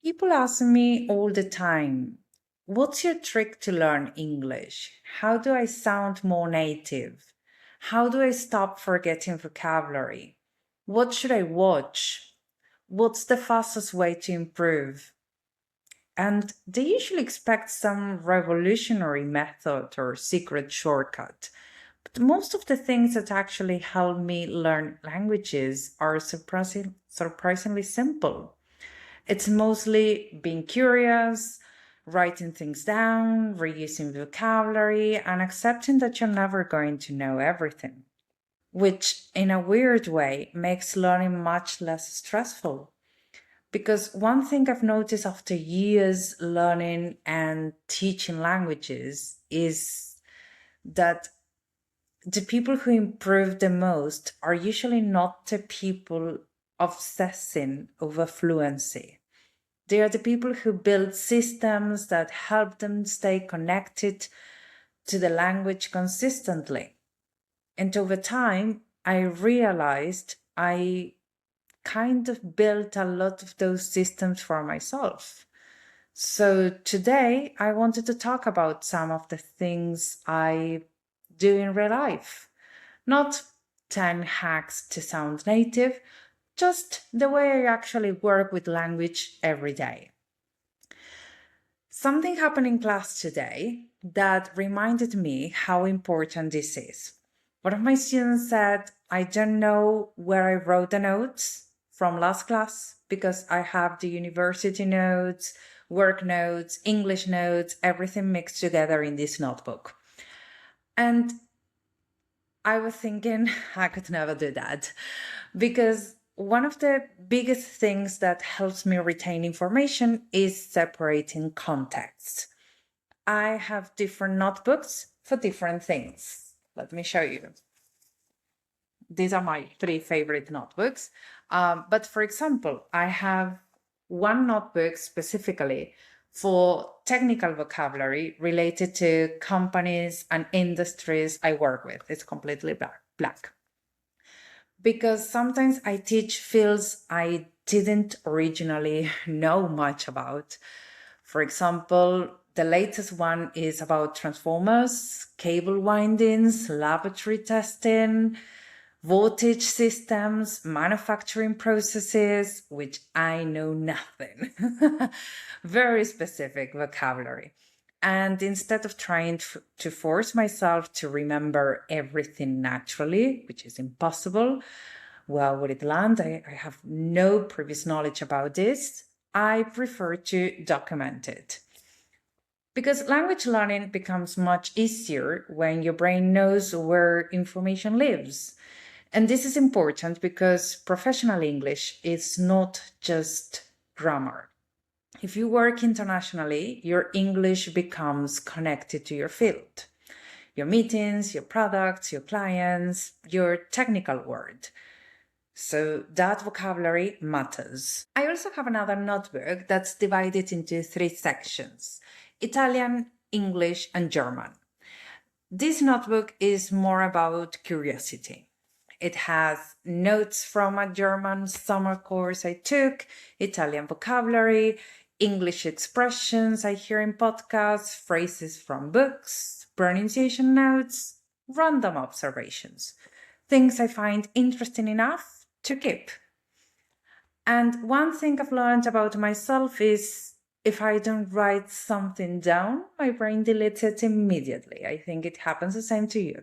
People ask me all the time, what's your trick to learn English? How do I sound more native? How do I stop forgetting vocabulary? What should I watch? What's the fastest way to improve? And they usually expect some revolutionary method or secret shortcut. But most of the things that actually help me learn languages are surprisingly simple. It's mostly being curious, writing things down, reusing vocabulary, and accepting that you're never going to know everything, which in a weird way makes learning much less stressful. Because one thing I've noticed after years learning and teaching languages is that the people who improve the most are usually not the people obsessing over fluency. They are the people who build systems that help them stay connected to the language consistently. And over time, I realized I kind of built a lot of those systems for myself. So today, I wanted to talk about some of the things I do in real life. Not 10 hacks to sound native, just the way I actually work with language every day. Something happened in class today that reminded me how important this is. One of my students said, I don't know where I wrote the notes from last class because I have the university notes, work notes, English notes, everything mixed together in this notebook. And I was thinking I could never do that because one of the biggest things that helps me retain information is separating contexts. I have different notebooks for different things. Let me show you. These are my three favorite notebooks. But for example, I have one notebook specifically for technical vocabulary related to companies and industries I work with. It's completely black. Because sometimes I teach fields I didn't originally know much about. For example, the latest one is about transformers, cable windings, laboratory testing, voltage systems, manufacturing processes, which I know nothing. Very specific vocabulary. And instead of trying to force myself to remember everything naturally, which is impossible, well, would it land? I have no previous knowledge about this. I prefer to document it. Because language learning becomes much easier when your brain knows where information lives. And this is important because professional English is not just grammar. If you work internationally, your English becomes connected to your field. Your meetings, your products, your clients, your technical word. So that vocabulary matters. I also have another notebook that's divided into three sections: Italian, English, and German. This notebook is more about curiosity. It has notes from a German summer course I took, Italian vocabulary, English expressions I hear in podcasts, phrases from books, pronunciation notes, random observations, things I find interesting enough to keep. And one thing I've learned about myself is if I don't write something down, my brain deletes it immediately. I think it happens the same to you,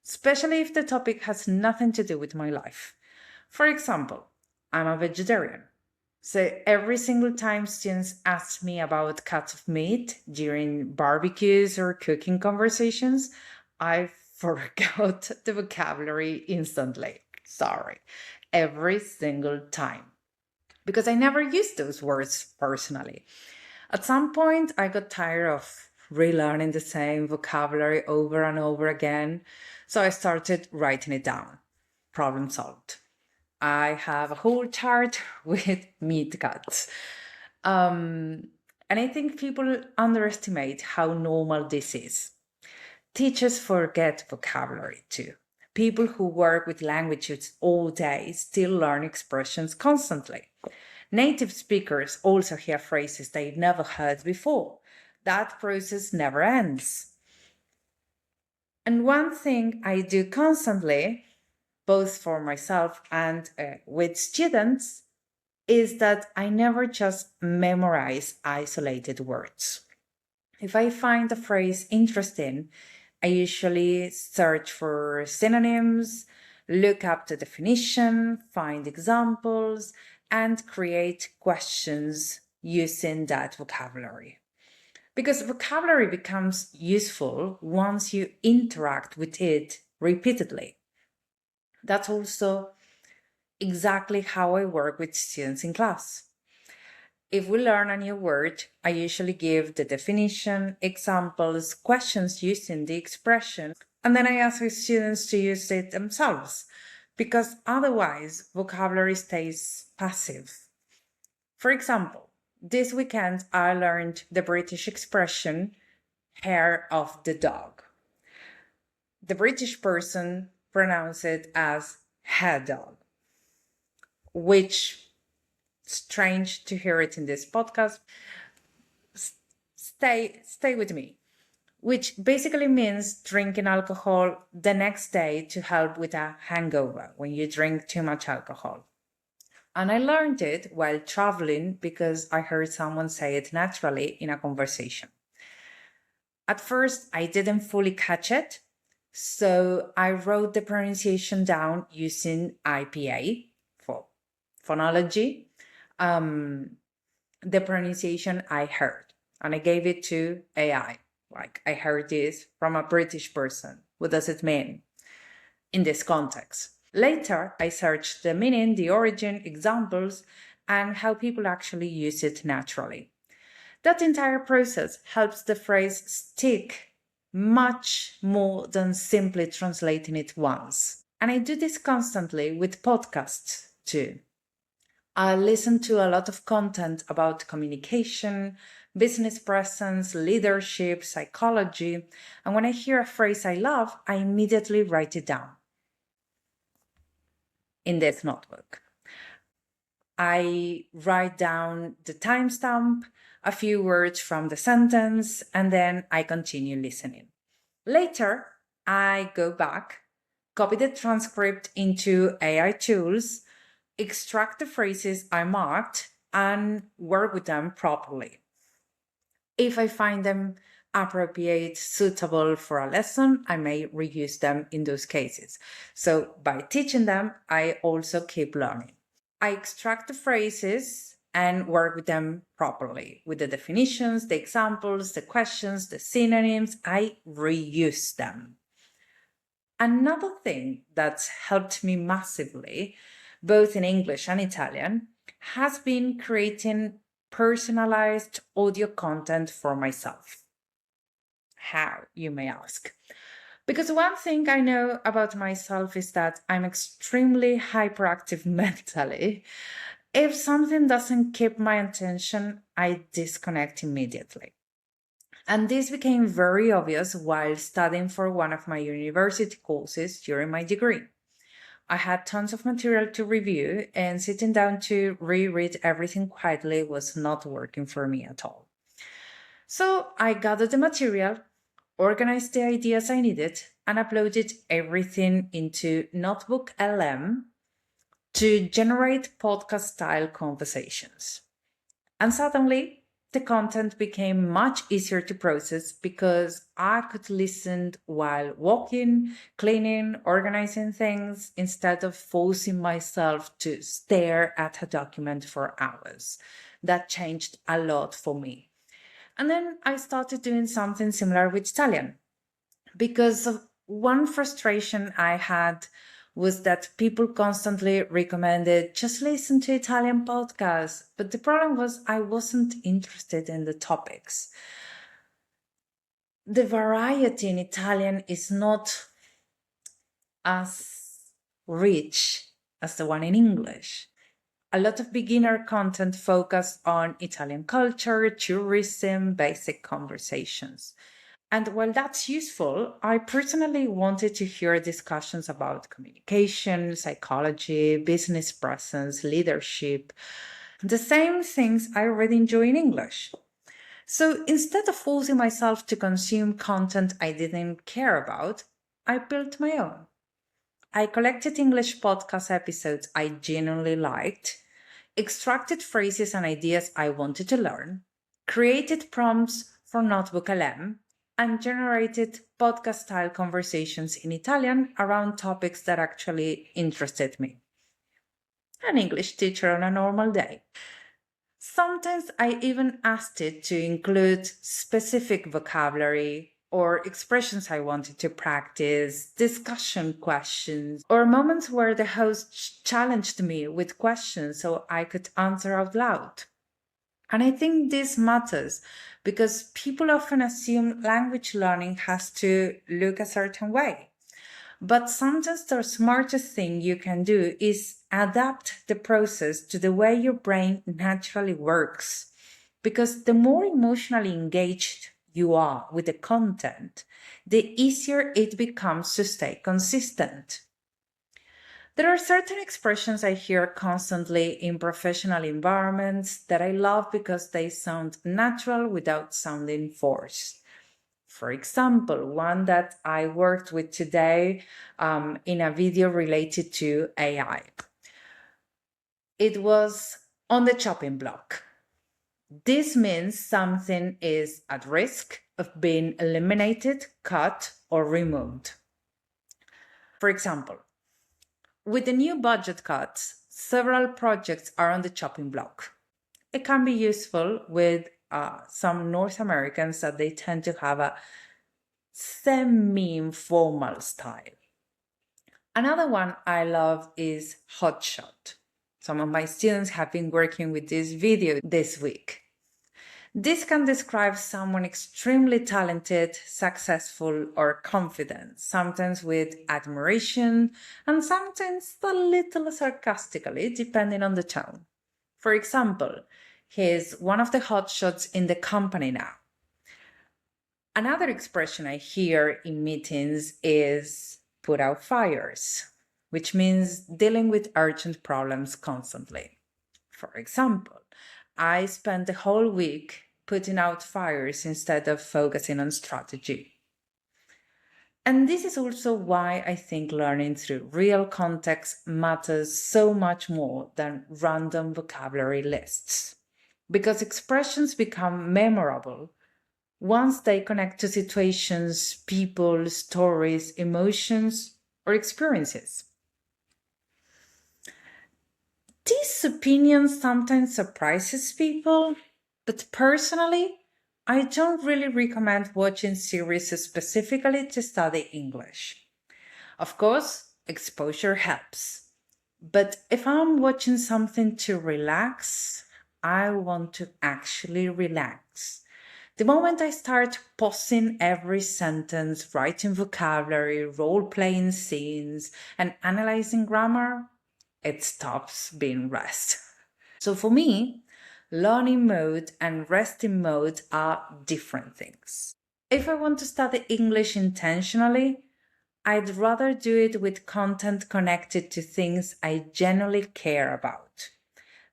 especially if the topic has nothing to do with my life. For example, I'm a vegetarian. So every single time students ask me about cuts of meat during barbecues or cooking conversations, I forgot the vocabulary instantly. Sorry. Every single time. Because I never used those words personally. At some point, I got tired of relearning the same vocabulary over and over again. So I started writing it down. Problem solved. I have a whole chart with meat cuts. And I think people underestimate how normal this is. Teachers forget vocabulary too. People who work with languages all day still learn expressions constantly. Native speakers also hear phrases they've never heard before. That process never ends. And one thing I do constantly, both for myself and with students, is that I never just memorize isolated words. If I find a phrase interesting, I usually search for synonyms, look up the definition, find examples, and create questions using that vocabulary. Because vocabulary becomes useful once you interact with it repeatedly. That's also exactly how I work with students in class. If we learn a new word, I usually give the definition, examples, questions using the expression, and then I ask the students to use it themselves, because otherwise vocabulary stays passive. For example, this weekend I learned the British expression hair of the dog. The British person pronounced it as hair dog, which strange to hear it in this podcast. Stay with me, which basically means drinking alcohol the next day to help with a hangover when you drink too much alcohol. And I learned it while traveling because I heard someone say it naturally in a conversation. At first, I didn't fully catch it, so I wrote the pronunciation down using IPA for phonology, the pronunciation I heard, and I gave it to AI. Like, I heard this from a British person. What does it mean in this context? Later, I searched the meaning, the origin, examples, and how people actually use it naturally. That entire process helps the phrase stick much more than simply translating it once. And I do this constantly with podcasts too. I listen to a lot of content about communication, business presence, leadership, psychology, and when I hear a phrase I love, I immediately write it down in this notebook. I write down the timestamp, a few words from the sentence, and then I continue listening. Later, I go back, copy the transcript into AI tools, extract the phrases I marked, and work with them properly. If I find them appropriate, suitable for a lesson, I may reuse them in those cases. So by teaching them, I also keep learning. I extract the phrases and work with them properly. With the definitions, the examples, the questions, the synonyms, I reuse them. Another thing that's helped me massively, both in English and Italian, has been creating personalized audio content for myself. How, you may ask? Because one thing I know about myself is that I'm extremely hyperactive mentally. If something doesn't keep my attention, I disconnect immediately. And this became very obvious while studying for one of my university courses during my degree. I had tons of material to review, and sitting down to reread everything quietly was not working for me at all. So I gathered the material, organized the ideas I needed, and uploaded everything into Notebook LM to generate podcast style conversations. And suddenly, the content became much easier to process because I could listen while walking, cleaning, organizing things instead of forcing myself to stare at a document for hours. That changed a lot for me. And then I started doing something similar with Italian because of one frustration I had was that people constantly recommended just listen to Italian podcasts. But the problem was I wasn't interested in the topics. The variety in Italian is not as rich as the one in English. A lot of beginner content focused on Italian culture, tourism, basic conversations. And while that's useful, I personally wanted to hear discussions about communication, psychology, business presence, leadership. The same things I already enjoy in English. So instead of forcing myself to consume content I didn't care about, I built my own. I collected English podcast episodes I genuinely liked, extracted phrases and ideas I wanted to learn, created prompts for Notebook LM, and generated podcast style conversations in Italian around topics that actually interested me. An English teacher on a normal day. Sometimes I even asked it to include specific vocabulary or expressions I wanted to practice, discussion questions, or moments where the host challenged me with questions so I could answer out loud. And I think this matters because people often assume language learning has to look a certain way. But sometimes the smartest thing you can do is adapt the process to the way your brain naturally works. Because the more emotionally engaged you are with the content, the easier it becomes to stay consistent. There are certain expressions I hear constantly in professional environments that I love because they sound natural without sounding forced. For example, one that I worked with today in a video related to AI. It was on the chopping block. This means something is at risk of being eliminated, cut, or removed. For example, with the new budget cuts, several projects are on the chopping block. It can be useful with some North Americans that they tend to have a semi-informal style. Another one I love is hotshot. Some of my students have been working with this video this week. This can describe someone extremely talented, successful, or confident, sometimes with admiration and sometimes a little sarcastically, depending on the tone. For example, he's one of the hotshots in the company now. Another expression I hear in meetings is put out fires, which means dealing with urgent problems constantly. For example, I spent the whole week putting out fires instead of focusing on strategy. And this is also why I think learning through real context matters so much more than random vocabulary lists. Because expressions become memorable once they connect to situations, people, stories, emotions, or experiences. This opinion sometimes surprises people, but personally, I don't really recommend watching series specifically to study English. Of course, exposure helps. But if I'm watching something to relax, I want to actually relax. The moment I start pausing every sentence, writing vocabulary, role playing scenes, and analyzing grammar, it stops being rest. So for me, learning mode and resting mode are different things. If I want to study English intentionally, I'd rather do it with content connected to things I genuinely care about.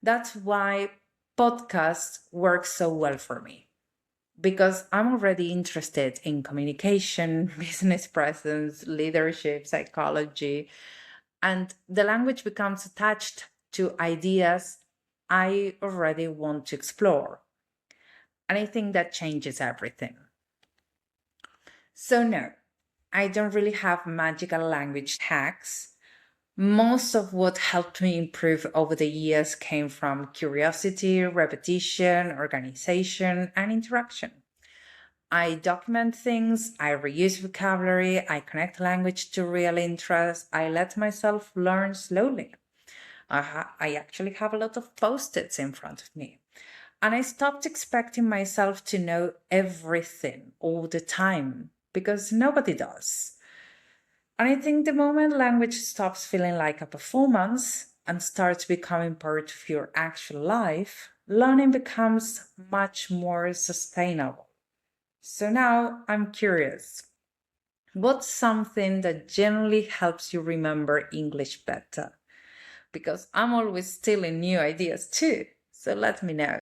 That's why podcasts work so well for me, because I'm already interested in communication, business presence, leadership, psychology, and the language becomes attached to ideas I already want to explore. And I think that changes everything. So, no, I don't really have magical language hacks. Most of what helped me improve over the years came from curiosity, repetition, organization, and interaction. I document things, I reuse vocabulary, I connect language to real interest, I let myself learn slowly. I actually have a lot of post-its in front of me. And I stopped expecting myself to know everything all the time because nobody does. And I think the moment language stops feeling like a performance and starts becoming part of your actual life, learning becomes much more sustainable. So now I'm curious. What's something that generally helps you remember English better? Because I'm always stealing new ideas too. So let me know.